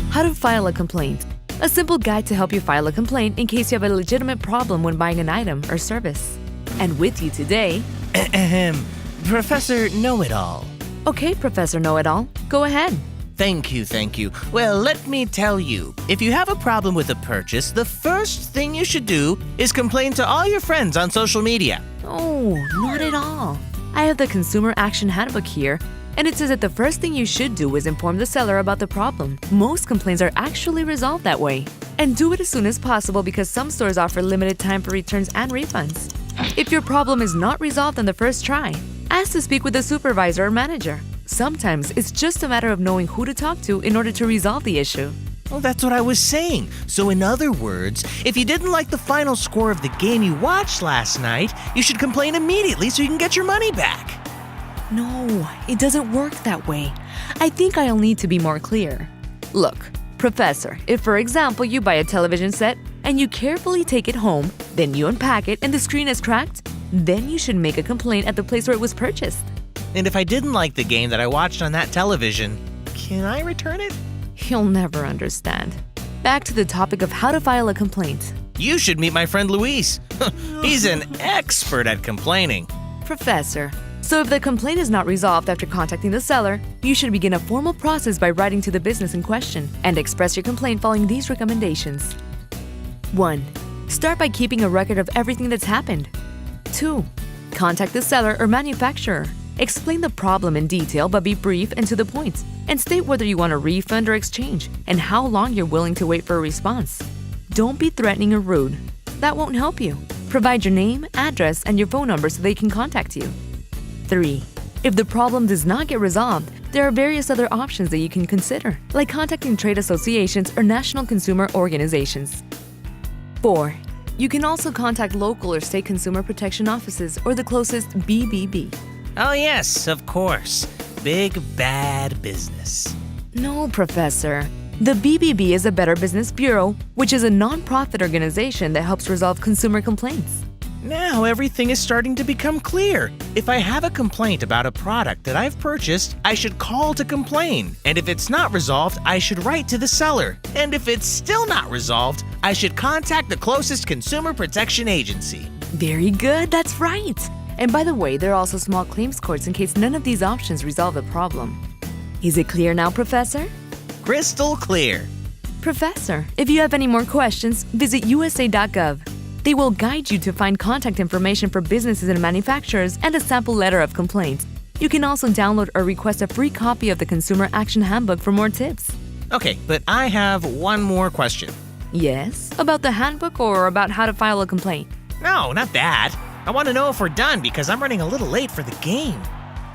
How to file a complaint. A simple guide to help you file a complaint in case you have a legitimate problem when buying an item or service. And with you today... Professor Know-It-All. Okay, Professor Know-It-All, go ahead. Thank you. Well, let me tell you, if you have a problem with a purchase, the first thing you should do is complain to all your friends on social media. Oh, not at all. I have the Consumer Action Handbook here, and it says that the first thing you should do is inform the seller about the problem. Most complaints are actually resolved that way. And do it as soon as possible because some stores offer limited time for returns and refunds. If your problem is not resolved on the first try, ask to speak with a supervisor or manager. Sometimes it's just a matter of knowing who to talk to in order to resolve the issue. Well, that's what I was saying. So in other words, if you didn't like the final score of the game you watched last night, you should complain immediately so you can get your money back. No, it doesn't work that way. I think I'll need to be more clear. Look, Professor, if for example you buy a television set and you carefully take it home, then you unpack it and the screen is cracked, then you should make a complaint at the place where it was purchased. And if I didn't like the game that I watched on that television, can I return it? You'll never understand. Back to the topic of how to file a complaint. You should meet my friend Luis. He's an expert at complaining. Professor, so if the complaint is not resolved after contacting the seller, you should begin a formal process by writing to the business in question and express your complaint following these recommendations. 1. Start by keeping a record of everything that's happened. 2. Contact the seller or manufacturer. Explain the problem in detail but be brief and to the point, and state whether you want a refund or exchange and how long you're willing to wait for a response. Don't be threatening or rude. That won't help you. Provide your name, address, and your phone number so they can contact you. 3. If the problem does not get resolved, there are various other options that you can consider, like contacting trade associations or national consumer organizations. 4. You can also contact local or state consumer protection offices or the closest BBB. Oh yes, of course. Big bad business. No, Professor. The BBB is a Better Business Bureau, which is a non-profit organization that helps resolve consumer complaints. Now everything is starting to become clear. If I have a complaint about a product that I've purchased, I should call to complain. And if it's not resolved, I should write to the seller. And if it's still not resolved, I should contact the closest consumer protection agency. Very good, that's right. And by the way, there are also small claims courts in case none of these options resolve the problem. Is it clear now, Professor? Crystal clear. Professor, if you have any more questions, visit USA.gov. They will guide you to find contact information for businesses and manufacturers and a sample letter of complaint. You can also download or request a free copy of the Consumer Action Handbook for more tips. Okay, but I have one more question. Yes? About the handbook or about how to file a complaint? No, not that. I want to know if we're done because I'm running a little late for the game.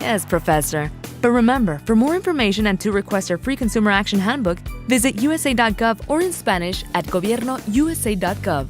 Yes, Professor. But remember, for more information and to request our free Consumer Action Handbook, visit USA.gov or in Spanish at gobiernousa.gov.